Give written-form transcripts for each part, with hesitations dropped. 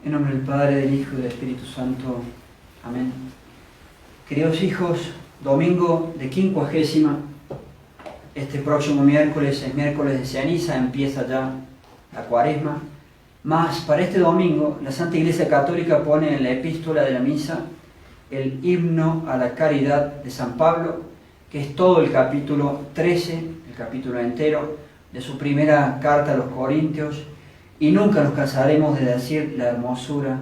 En nombre del Padre, del Hijo y del Espíritu Santo. Amén. Queridos hijos, domingo de Quincuagésima. Este próximo miércoles es miércoles de ceniza, empieza ya la Cuaresma. Mas para este domingo la Santa Iglesia Católica pone en la epístola de la misa el himno a la caridad de San Pablo, que es todo el capítulo 13, el capítulo entero de su primera carta a los Corintios, y nunca nos cansaremos de decir la hermosura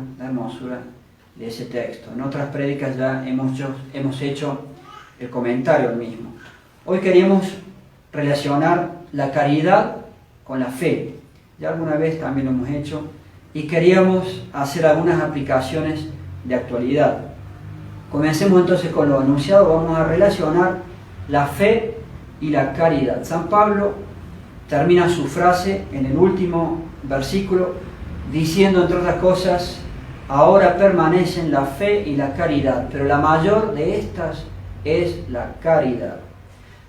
de ese texto. En otras prédicas ya hemos hecho el comentario al mismo. Hoy queríamos relacionar la caridad con la fe. Ya alguna vez también lo hemos hecho, y queríamos hacer algunas aplicaciones de actualidad. Comencemos entonces con lo anunciado. Vamos a relacionar la fe y la caridad. San Pablo termina su frase en el último versículo diciendo, entre otras cosas: ahora permanecen la fe y la caridad, pero la mayor de estas es la caridad.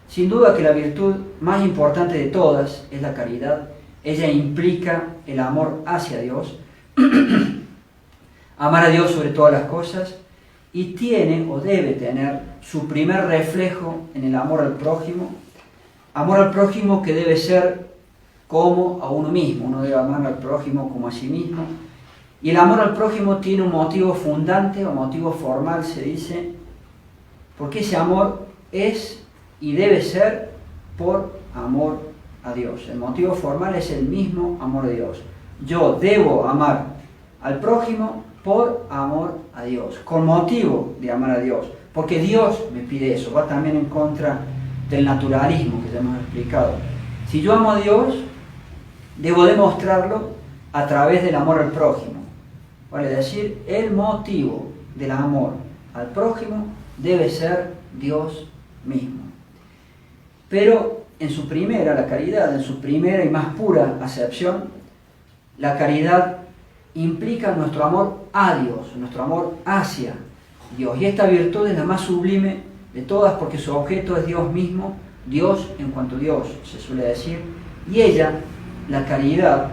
Sin duda que la virtud más importante de todas es la caridad. Ella implica el amor hacia Dios, amar a Dios sobre todas las cosas, y tiene o debe tener su primer reflejo en el amor al prójimo que debe ser como a uno mismo. Uno debe amar al prójimo como a sí mismo, y el amor al prójimo tiene un motivo fundante o motivo formal, se dice, porque ese amor es y debe ser por amor a Dios. El motivo formal es el mismo amor a Dios. Yo debo amar al prójimo por amor a Dios, con motivo de amar a Dios, porque Dios me pide eso. Va también en contra del naturalismo que ya hemos explicado. Si yo amo a Dios, debo demostrarlo a través del amor al prójimo. Vale decir, el motivo del amor al prójimo debe ser Dios mismo. Pero la caridad, en su primera y más pura acepción, la caridad implica nuestro amor a Dios, nuestro amor hacia Dios. Y esta virtud es la más sublime de todas, porque su objeto es Dios mismo, Dios en cuanto Dios, se suele decir. Y ella, la caridad,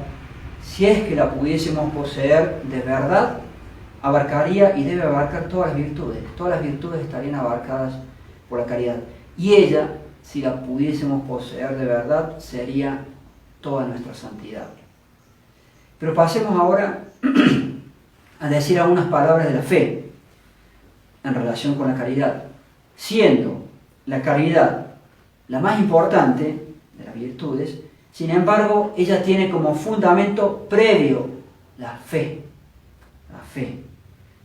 si es que la pudiésemos poseer de verdad, abarcaría y debe abarcar todas las virtudes. Todas las virtudes estarían abarcadas por la caridad. Y ella, si la pudiésemos poseer de verdad, sería toda nuestra santidad. Pero pasemos ahora a decir algunas palabras de la fe en relación con la caridad. Siendo la caridad la más importante de las virtudes, sin embargo, ella tiene como fundamento previo la fe. La fe.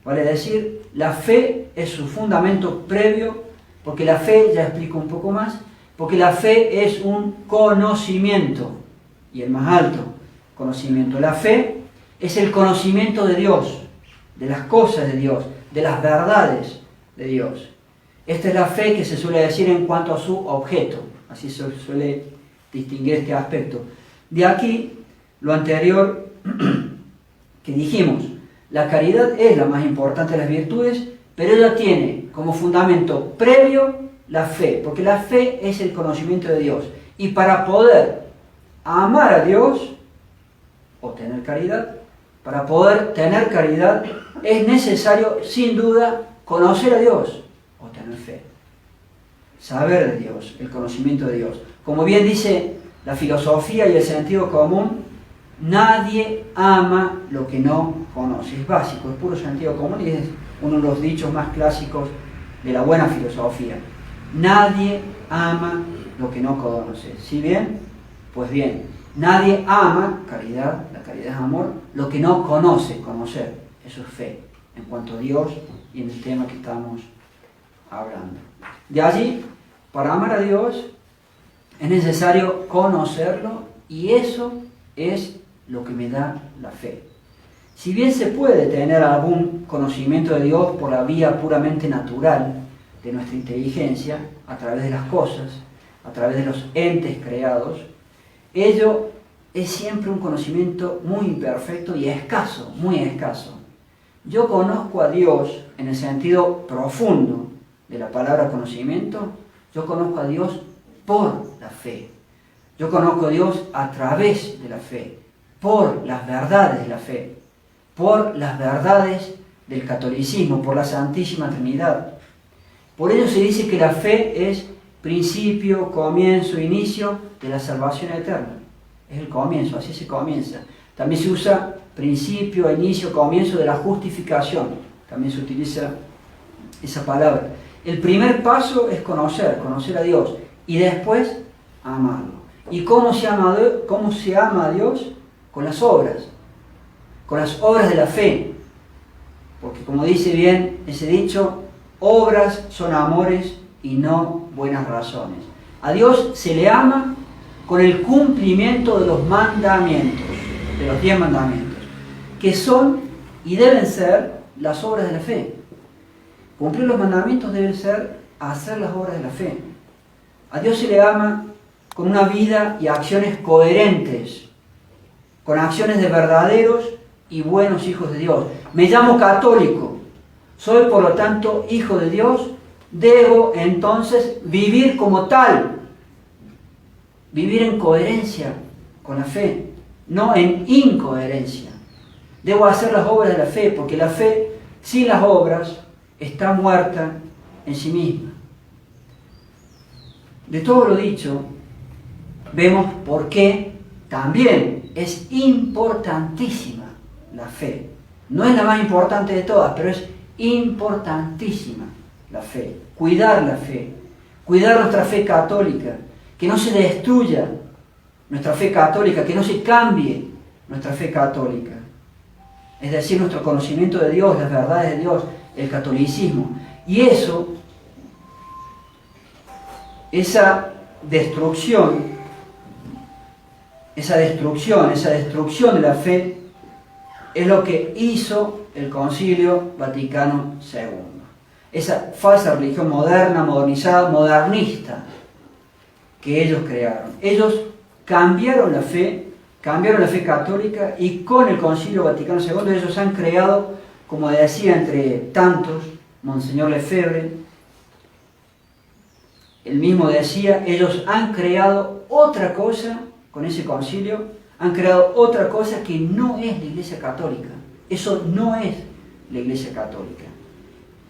Vale decir, la fe es su fundamento previo, porque la fe, ya explico un poco más, porque la fe es un conocimiento, y el más alto conocimiento. La fe es el conocimiento de Dios, de las cosas de Dios, de las verdades de Dios. Esta es la fe que se suele decir en cuanto a su objeto, así se suele distinguir este aspecto. De aquí, lo anterior que dijimos, la caridad es la más importante de las virtudes, pero ella tiene como fundamento previo la fe, porque la fe es el conocimiento de Dios. Y para poder amar a Dios, o tener caridad, para poder tener caridad, es necesario, sin duda, conocer a Dios, o tener fe. Saber de Dios, el conocimiento de Dios. Como bien dice la filosofía y el sentido común, nadie ama lo que no conoce. Es básico, es puro sentido común, y es uno de los dichos más clásicos de la buena filosofía. Nadie ama lo que no conoce. ¿Sí bien? Pues bien, nadie ama, caridad, la caridad es amor, lo que no conoce, conocer. Eso es fe, en cuanto a Dios y en el tema que estamos hablando. De allí, para amar a Dios, es necesario conocerlo, y eso es lo que me da la fe. Si bien se puede tener algún conocimiento de Dios por la vía puramente natural de nuestra inteligencia, a través de las cosas, a través de los entes creados, ello es siempre un conocimiento muy imperfecto y escaso, muy escaso. Yo conozco a Dios en el sentido profundo de la palabra conocimiento. Yo conozco a Dios por la fe. Yo conozco a Dios a través de la fe, por las verdades de la fe. por las verdades del catolicismo, por la Santísima Trinidad. Por ello se dice que la fe es principio, comienzo, inicio de la salvación eterna. Es el comienzo, así se comienza. También se usa principio, inicio, comienzo de la justificación. También se utiliza esa palabra. El primer paso es conocer a Dios y después amarlo. ¿Y cómo se ama a Dios? Con las obras de la fe. Porque como dice bien ese dicho, obras son amores y no buenas razones. A Dios se le ama con el cumplimiento de los mandamientos, de los 10 mandamientos, que son y deben ser las obras de la fe. Cumplir los mandamientos debe ser hacer las obras de la fe. A Dios se le ama con una vida y acciones coherentes, con acciones de verdaderos y buenos hijos de Dios. Me llamo católico, soy por lo tanto hijo de Dios, debo entonces vivir como tal, vivir en coherencia con la fe, no en incoherencia. Debo hacer las obras de la fe, porque la fe sin las obras está muerta en sí misma. De todo lo dicho, vemos por qué también es importantísima la fe. No es la más importante de todas, pero es importantísima la fe. Cuidar la fe, cuidar nuestra fe católica, que no se destruya nuestra fe católica, que no se cambie nuestra fe católica. Es decir, nuestro conocimiento de Dios, las verdades de Dios, el catolicismo. Y esa destrucción de la fe es lo que hizo el Concilio Vaticano II. Esa falsa religión moderna, modernizada, modernista que ellos crearon. Ellos cambiaron la fe católica, y con el Concilio Vaticano II ellos han creado, como decía entre tantos, Monseñor Lefebvre, él mismo decía, ellos han creado otra cosa con ese concilio, han creado otra cosa que no es la Iglesia Católica. Eso no es la Iglesia Católica.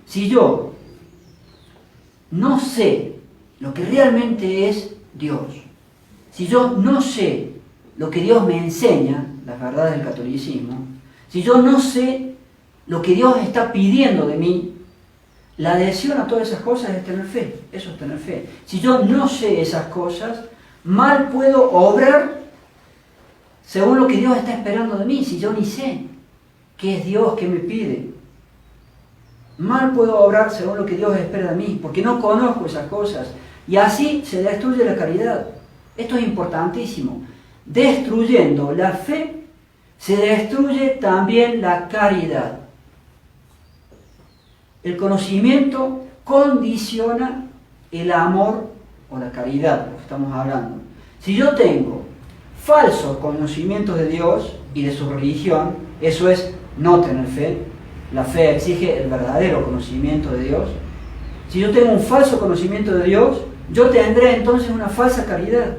Si yo no sé lo que realmente es Dios, si yo no sé lo que Dios me enseña, las verdades del catolicismo, si yo no sé lo que Dios está pidiendo de mí, la adhesión a todas esas cosas es tener fe. Eso es tener fe. Si yo no sé esas cosas, mal puedo obrar según lo que Dios está esperando de mí, si yo ni sé qué es Dios, qué me pide. Mal puedo obrar según lo que Dios espera de mí, porque no conozco esas cosas. Y así se destruye la caridad. Esto es importantísimo. Destruyendo la fe, se destruye también la caridad. El conocimiento condiciona el amor o la caridad, lo que estamos hablando. Si yo tengo falsos conocimientos de Dios y de su religión, eso es no tener fe. La fe exige el verdadero conocimiento de Dios. Si yo tengo un falso conocimiento de Dios, yo tendré entonces una falsa caridad.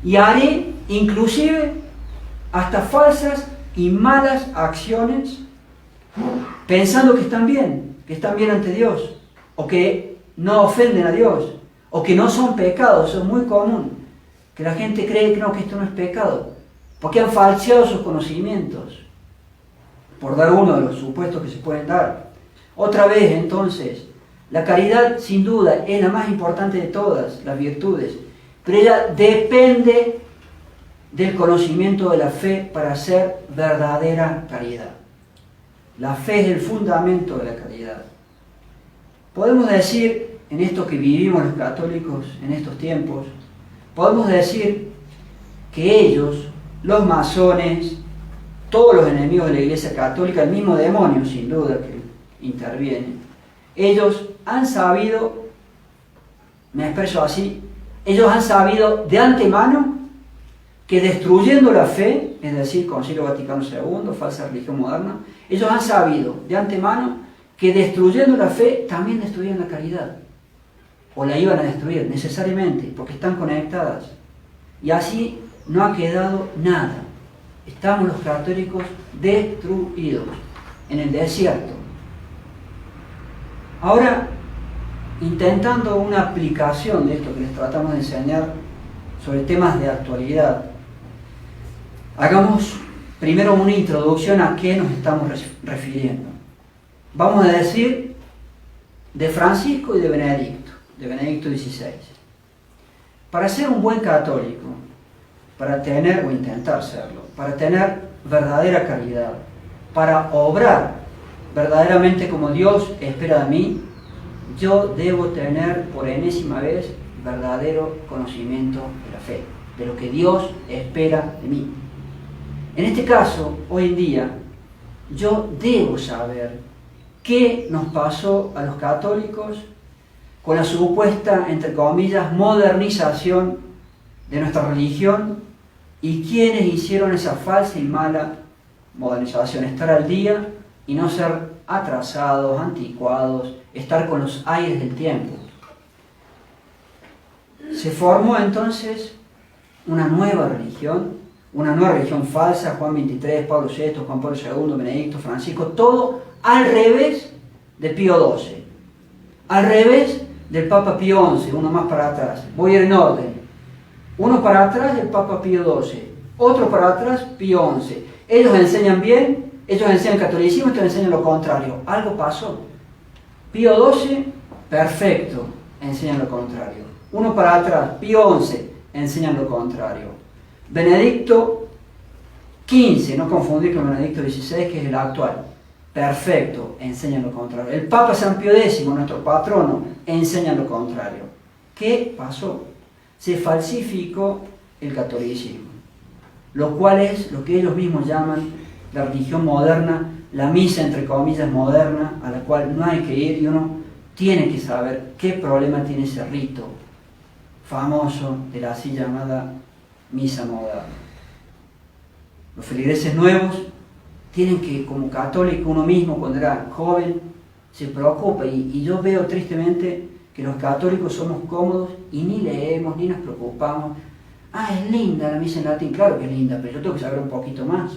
Y haré inclusive hasta falsas y malas acciones pensando que están bien ante Dios, o que no ofenden a Dios, o que no son pecados. Eso es muy común, que la gente cree que esto no es pecado, porque han falseado sus conocimientos, por dar uno de los supuestos que se pueden dar. Otra vez, entonces, la caridad sin duda es la más importante de todas las virtudes, pero ella depende del conocimiento de la fe para ser verdadera caridad. La fe es el fundamento de la caridad. Podemos decir, en esto que vivimos los católicos en estos tiempos, podemos decir que ellos, los masones, todos los enemigos de la Iglesia Católica, el mismo demonio sin duda que interviene, ellos han sabido, me expreso así, ellos han sabido de antemano que destruyendo la fe, es decir, Concilio Vaticano II, falsa religión moderna, ellos han sabido de antemano que destruyendo la fe también destruían la caridad, o la iban a destruir necesariamente, porque están conectadas, y así no ha quedado nada. Estamos los católicos destruidos en el desierto. Ahora, intentando una aplicación de esto que les tratamos de enseñar sobre temas de actualidad, hagamos primero una introducción a qué nos estamos refiriendo. Vamos a decir de Francisco y de Benedicto XVI. Para ser un buen católico, para tener, o intentar serlo, para tener verdadera caridad, para obrar verdaderamente como Dios espera de mí, yo debo tener por enésima vez verdadero conocimiento de la fe, de lo que Dios espera de mí. En este caso, hoy en día, yo debo saber qué nos pasó a los católicos con la supuesta, entre comillas, modernización de nuestra religión y quiénes hicieron esa falsa y mala modernización, estar al día y no ser atrasados, anticuados, estar con los aires del tiempo. Se formó entonces una nueva religión falsa, Juan XXIII, Pablo VI, Juan Pablo II, Benedicto, Francisco, todo al revés de Pío XII, al revés del Papa Pío XI, uno más para atrás. Voy a ir en orden. Uno para atrás del Papa Pío XII, otro para atrás Pío XI. Ellos enseñan bien, ellos enseñan catolicismo, ellos enseñan lo contrario. Algo pasó. Pío XII, perfecto, enseñan lo contrario. Uno para atrás, Pío XI, enseñan lo contrario. Benedicto XV, no confundir con Benedicto XVI, que es el actual. Perfecto, enseñan lo contrario. El Papa San Pío X, nuestro patrono, enseña lo contrario. ¿Qué pasó? Se falsificó el catolicismo, lo cual es lo que ellos mismos llaman la religión moderna, la misa entre comillas moderna, a la cual no hay que ir y uno tiene que saber qué problema tiene ese rito famoso de la así llamada misa moderna. Los feligreses nuevos tienen que, como católico uno mismo cuando era joven, se preocupa y yo veo tristemente que los católicos somos cómodos y ni leemos, ni nos preocupamos. Es linda la misa en latín, claro que es linda, pero yo tengo que saber un poquito más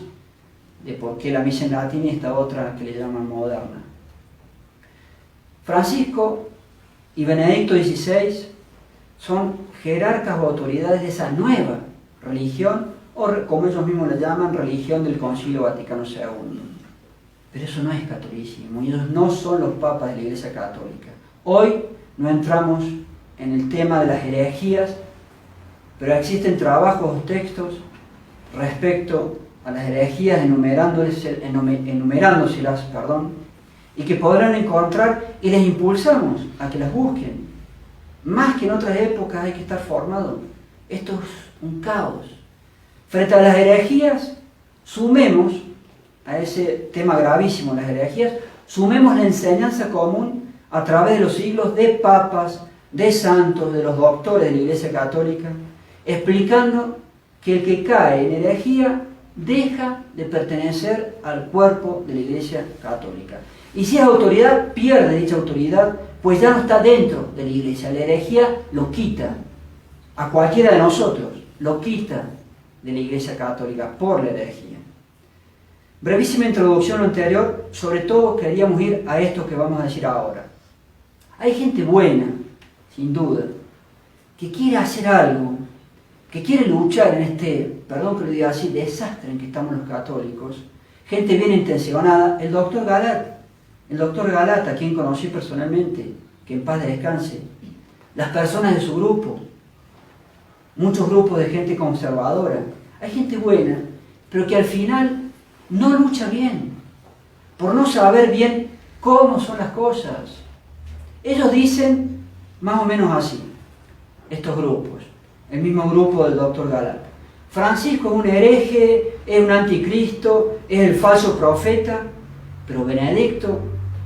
de por qué la misa en latín y esta otra que le llaman moderna. Francisco y Benedicto XVI son jerarcas o autoridades de esa nueva religión, o como ellos mismos la llaman, religión del Concilio Vaticano II. Pero eso no es catolicismo, y ellos no son los papas de la Iglesia Católica. Hoy no entramos en el tema de las herejías, pero existen trabajos o textos respecto a las herejías enumerándoselas, y que podrán encontrar y les impulsamos a que las busquen. Más que en otras épocas hay que estar formado. Esto es un caos. Frente a las herejías, sumemos a ese tema gravísimo, las herejías, sumemos la enseñanza común a través de los siglos de papas, de santos, de los doctores de la Iglesia Católica, explicando que el que cae en herejía deja de pertenecer al cuerpo de la Iglesia Católica. Y si es autoridad, pierde dicha autoridad, pues ya no está dentro de la Iglesia. La herejía lo quita a cualquiera de nosotros, lo quita de la Iglesia Católica por la herejía. Brevísima introducción a lo anterior, sobre todo queríamos ir a esto que vamos a decir ahora. Hay gente buena, sin duda, que quiere hacer algo, que quiere luchar en este, perdón que lo diga así, desastre en que estamos los católicos. Gente bien intencionada. El doctor Galata, a quien conocí personalmente, que en paz descanse. Las personas de su grupo, muchos grupos de gente conservadora. Hay gente buena, pero que al final no lucha bien, por no saber bien cómo son las cosas. Ellos dicen más o menos así, estos grupos, el mismo grupo del doctor Galata: Francisco es un hereje, es un anticristo, es el falso profeta, pero Benedicto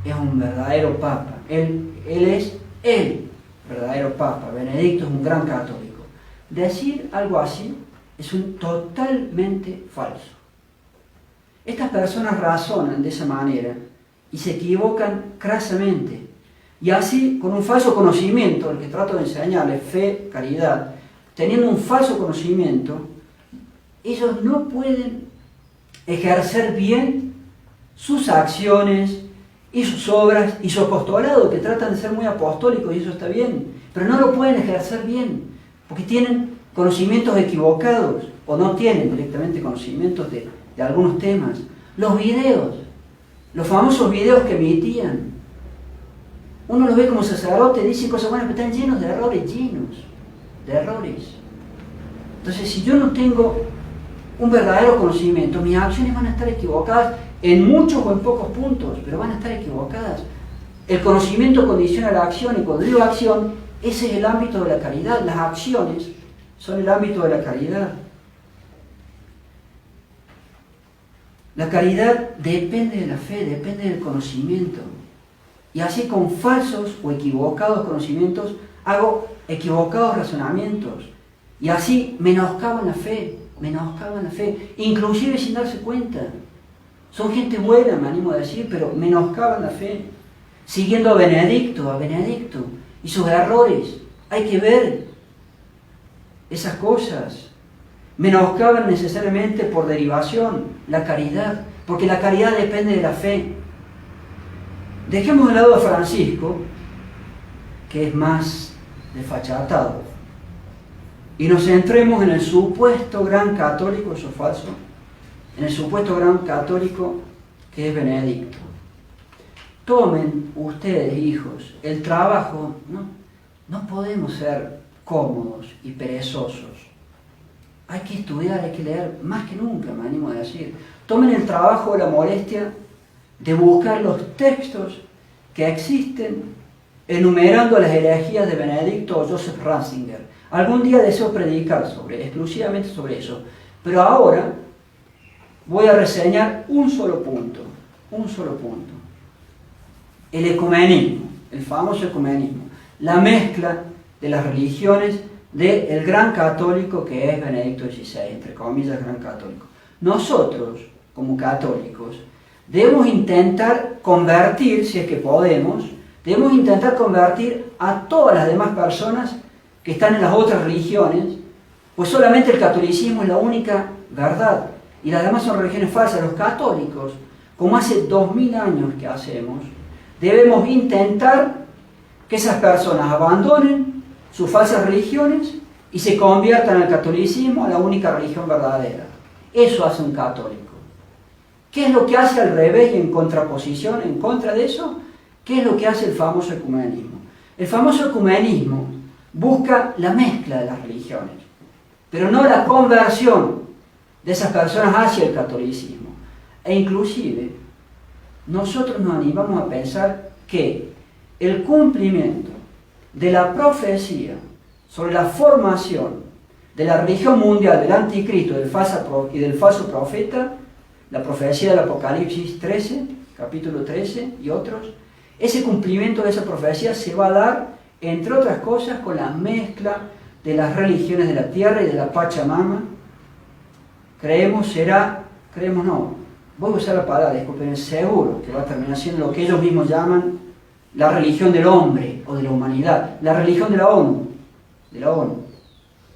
es un verdadero papa. Él es el verdadero papa. Benedicto es un gran católico. Decir algo así es totalmente falso. Estas personas razonan de esa manera y se equivocan crasamente. Y así, con un falso conocimiento, el que trato de enseñarles, fe, caridad, teniendo un falso conocimiento, ellos no pueden ejercer bien sus acciones y sus obras y su apostolado, que tratan de ser muy apostólicos, y eso está bien, pero no lo pueden ejercer bien, porque tienen conocimientos equivocados, o no tienen directamente conocimientos de algunos temas. Los videos, los famosos videos que emitían, uno los ve como sacerdote, dicen cosas buenas, pero están llenos de errores, Entonces, si yo no tengo un verdadero conocimiento, mis acciones van a estar equivocadas en muchos o en pocos puntos, pero van a estar equivocadas. El conocimiento condiciona la acción, y cuando digo acción, ese es el ámbito de la caridad. Las acciones son el ámbito de la caridad. La caridad depende de la fe, depende del conocimiento. Y así, con falsos o equivocados conocimientos, hago equivocados razonamientos. Y así menoscaban la fe, inclusive sin darse cuenta. Son gente buena, me animo a decir, pero menoscaban la fe. Siguiendo a Benedicto, y sus errores. Hay que ver esas cosas. Menoscaban necesariamente por derivación la caridad, porque la caridad depende de la fe. Dejemos de lado a Francisco, que es más desfachatado, y nos centremos en el supuesto gran católico, eso es falso, en el supuesto gran católico que es Benedicto. Tomen ustedes, hijos, el trabajo, no podemos ser cómodos y perezosos. Hay que estudiar, hay que leer, más que nunca, me animo a decir. Tomen el trabajo o la molestia de buscar los textos que existen enumerando las herejías de Benedicto o Joseph Ratzinger. Algún día deseo predicar exclusivamente sobre eso, pero ahora voy a reseñar un solo punto. El ecumenismo, el famoso ecumenismo, la mezcla de las religiones del gran católico que es Benedicto XVI, entre comillas, gran católico. Nosotros, como católicos, debemos intentar convertir, si es que podemos, debemos intentar convertir a todas las demás personas que están en las otras religiones, pues solamente el catolicismo es la única verdad, y las demás son religiones falsas. Los católicos, como hace 2000 años que hacemos, debemos intentar que esas personas abandonen sus falsas religiones y se conviertan al catolicismo, a la única religión verdadera. Eso hace un católico. ¿Qué es lo que hace al revés y en contraposición, en contra de eso? ¿Qué es lo que hace el famoso ecumenismo? El famoso ecumenismo busca la mezcla de las religiones, pero no la conversión de esas personas hacia el catolicismo. E inclusive, nosotros nos animamos a pensar que el cumplimiento de la profecía sobre la formación de la religión mundial del anticristo y del falso profeta, la profecía del Apocalipsis 13, capítulo 13 y otros, ese cumplimiento de esa profecía se va a dar, entre otras cosas, con la mezcla de las religiones de la tierra y de la Pachamama. Creemos no, voy a usar la palabra, disculpen, seguro que va a terminar siendo lo que ellos mismos llaman la religión del hombre o de la humanidad, la religión de la ONU,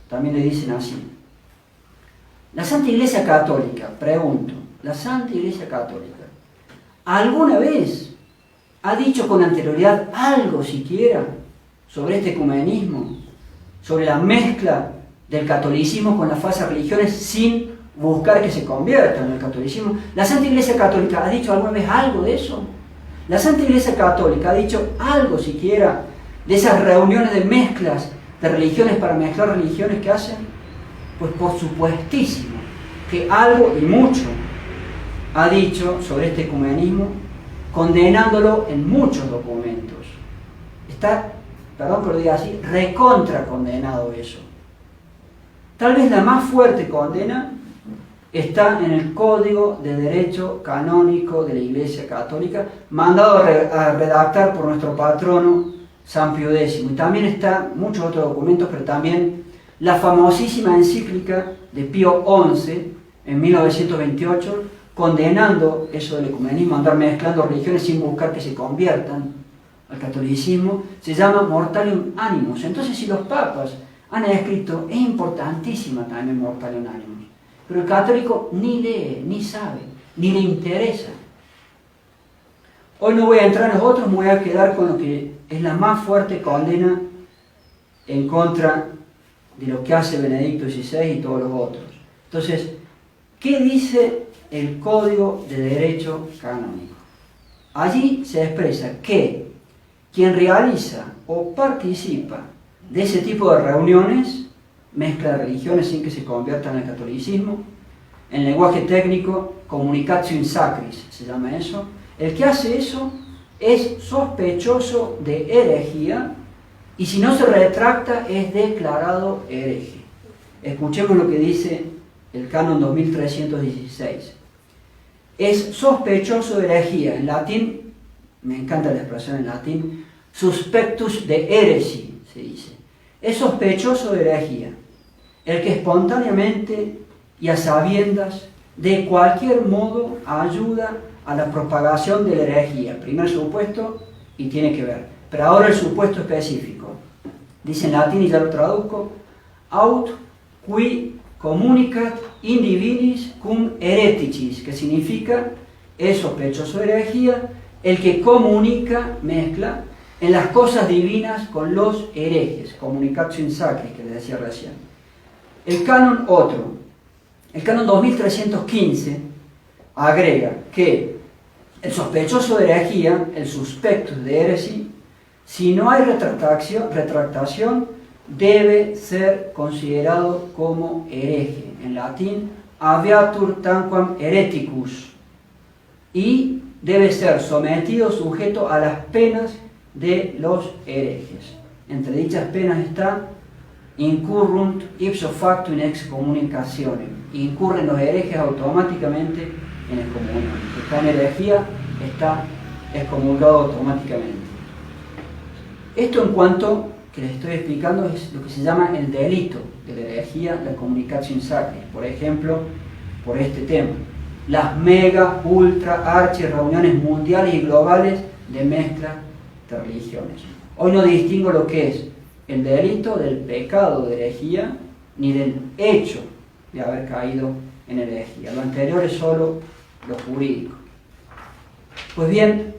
también le dicen así. La Santa Iglesia Católica, pregunto, la Santa Iglesia Católica, ¿alguna vez ha dicho con anterioridad algo siquiera sobre este ecumenismo, sobre la mezcla del catolicismo con las falsas religiones sin buscar que se conviertan en el catolicismo? ¿La Santa Iglesia Católica ha dicho alguna vez algo de eso? ¿La Santa Iglesia Católica ha dicho algo siquiera de esas reuniones de mezclas de religiones para mezclar religiones que hacen? Pues por supuestísimo que algo y mucho ha dicho sobre este ecumenismo, condenándolo en muchos documentos. Está, perdón que lo diga así, recontra condenado eso. Tal vez la más fuerte condena está en el Código de Derecho Canónico de la Iglesia Católica, mandado a redactar por nuestro patrono San Pío X. Y también está muchos otros documentos, pero también la famosísima encíclica de Pío XI en 1928, condenando eso del ecumenismo, andar mezclando religiones sin buscar que se conviertan al catolicismo, se llama Mortalium Animus. Entonces, si los papas han escrito, es importantísima también Mortalium Animus. Pero el católico ni lee, ni sabe, ni le interesa. Hoy no voy a entrar en los otros, me voy a quedar con lo que es la más fuerte condena en contra de lo que hace Benedicto XVI y todos los otros. Entonces, ¿qué dice el Código de Derecho Canónico? Allí se expresa que quien realiza o participa de ese tipo de reuniones, mezcla de religiones sin que se conviertan al catolicismo, en lenguaje técnico, communicatio in sacris se llama eso. El que hace eso es sospechoso de herejía y si no se retracta es declarado hereje. Escuchemos lo que dice el canon 2316. Es sospechoso de herejía. En latín, me encanta la expresión en latín, suspectus de heresi, se dice. Es sospechoso de herejía el que espontáneamente y a sabiendas de cualquier modo ayuda a la propagación de la herejía. Primer supuesto y tiene que ver. Pero ahora el supuesto específico. Dice en latín y ya lo traduzco: aut qui communicat in divinis cum hereticis, que significa es sospechoso de herejía el que comunica, mezcla en las cosas divinas con los herejes, communicatio in sacris que les decía recién. El canon otro, el canon 2315 agrega que el sospechoso de herejía, el suspectus de heresy, si no hay retractación, debe ser considerado como hereje. En latín, habeatur tanquam hereticus. Y debe ser sometido, sujeto a las penas de los herejes. Entre dichas penas está incurrunt ipso facto in excommunicationem. Incurren los herejes automáticamente en excomunión. Si está en herejía, está excomulgado automáticamente. Esto en cuanto que les estoy explicando es lo que se llama el delito de la herejía, la communicatio in sacris. Por ejemplo, por este tema, las mega, ultra, archi reuniones mundiales y globales de mezcla de religiones. Hoy no distingo lo que es el delito del pecado de herejía ni del hecho de haber caído en herejía. Lo anterior es solo lo jurídico. Pues bien,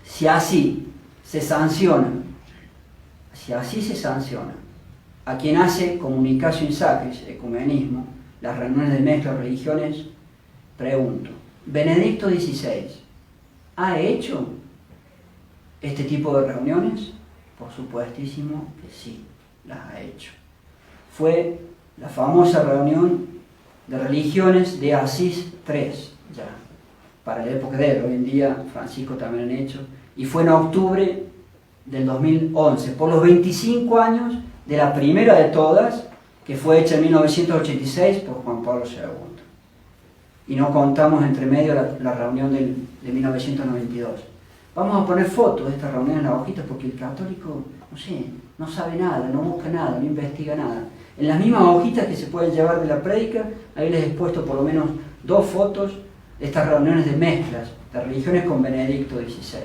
si así se sanciona a quien hace communicatio in sacris, ecumenismo, las reuniones de mezcla de religiones, pregunto, ¿Benedicto XVI ha hecho este tipo de reuniones? Por supuestísimo que sí, las ha hecho. Fue la famosa reunión de religiones de Asís III, ya para la época de él. Hoy en día Francisco también ha hecho, y fue en octubre del 2011, por los 25 años de la primera de todas, que fue hecha en 1986 por Juan Pablo II. Y no contamos entre medio la reunión de 1992. Vamos a poner fotos de esta reunión en la hojita porque el católico, no sé, no sabe nada, no busca nada, no investiga nada. En las mismas hojitas que se pueden llevar de la prédica, ahí les he puesto por lo menos 2 fotos de estas reuniones de mezclas de religiones con Benedicto XVI.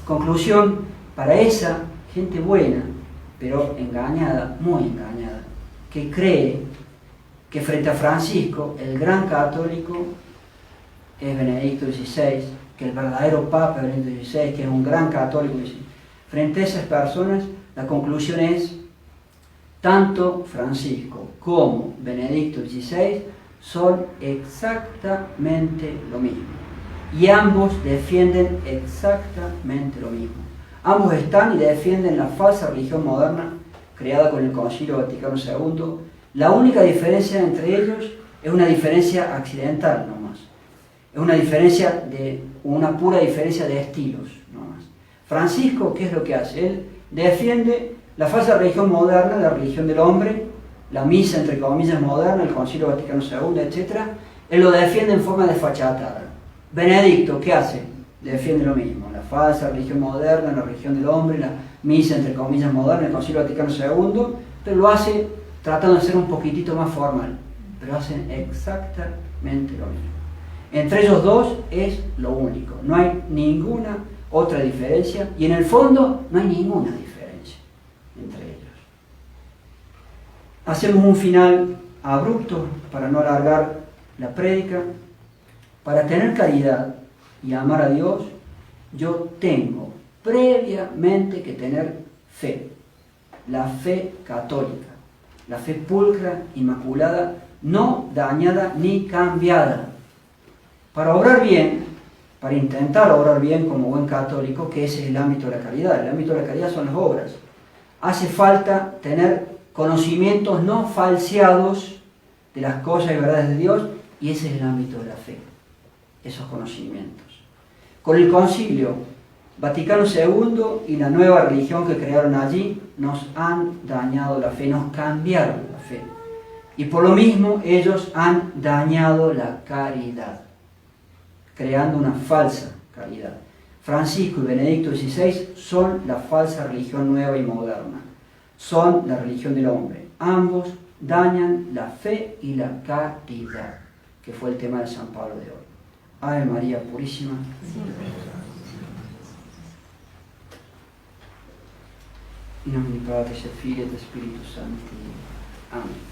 Conclusión, para esa gente buena, pero engañada, muy engañada, que cree que frente a Francisco, el gran católico es Benedicto XVI, que el verdadero Papa es Benedicto XVI, que es un gran católico. Frente a esas personas, la conclusión es, tanto Francisco como Benedicto XVI son exactamente lo mismo. Y ambos defienden exactamente lo mismo. Ambos están y defienden la falsa religión moderna creada con el Concilio Vaticano II. La única diferencia entre ellos es una diferencia accidental nomás. Es una pura diferencia de estilos nomás. Francisco, ¿qué es lo que hace? Él defiende la falsa religión moderna, la religión del hombre, la misa entre comillas moderna, el Concilio Vaticano II, etc. Él lo defiende en forma desfachatada. Benedicto, ¿qué hace? Defiende lo mismo, la falsa religión moderna, la religión del hombre, la misa entre comillas moderna, el Concilio Vaticano II, pero lo hace tratando de ser un poquitito más formal, pero hacen exactamente lo mismo. Entre ellos dos es lo único, no hay ninguna otra diferencia y en el fondo no hay ninguna diferencia entre ellos. Hacemos un final abruptos para no alargar la prédica. Para tener caridad y amar a Dios, yo tengo previamente que tener fe, la fe católica, la fe pulcra, inmaculada, no dañada ni cambiada. Para obrar bien, para intentar obrar bien como buen católico, que ese es el ámbito de la caridad. El ámbito de la caridad son las obras. Hace falta tener conocimientos no falseados de las cosas y verdades de Dios, y ese es el ámbito de la fe, esos conocimientos. Con el Concilio Vaticano II y la nueva religión que crearon allí nos han dañado la fe, nos cambiaron la fe. Y por lo mismo ellos han dañado la caridad, creando una falsa caridad. Francisco y Benedicto XVI son la falsa religión nueva y moderna. Son la religión del hombre. Ambos dañan la fe y la caridad, que fue el tema de San Pablo de hoy. Ave María Purísima. In nomine Patris et Filii et Spiritus Sancti. Amén.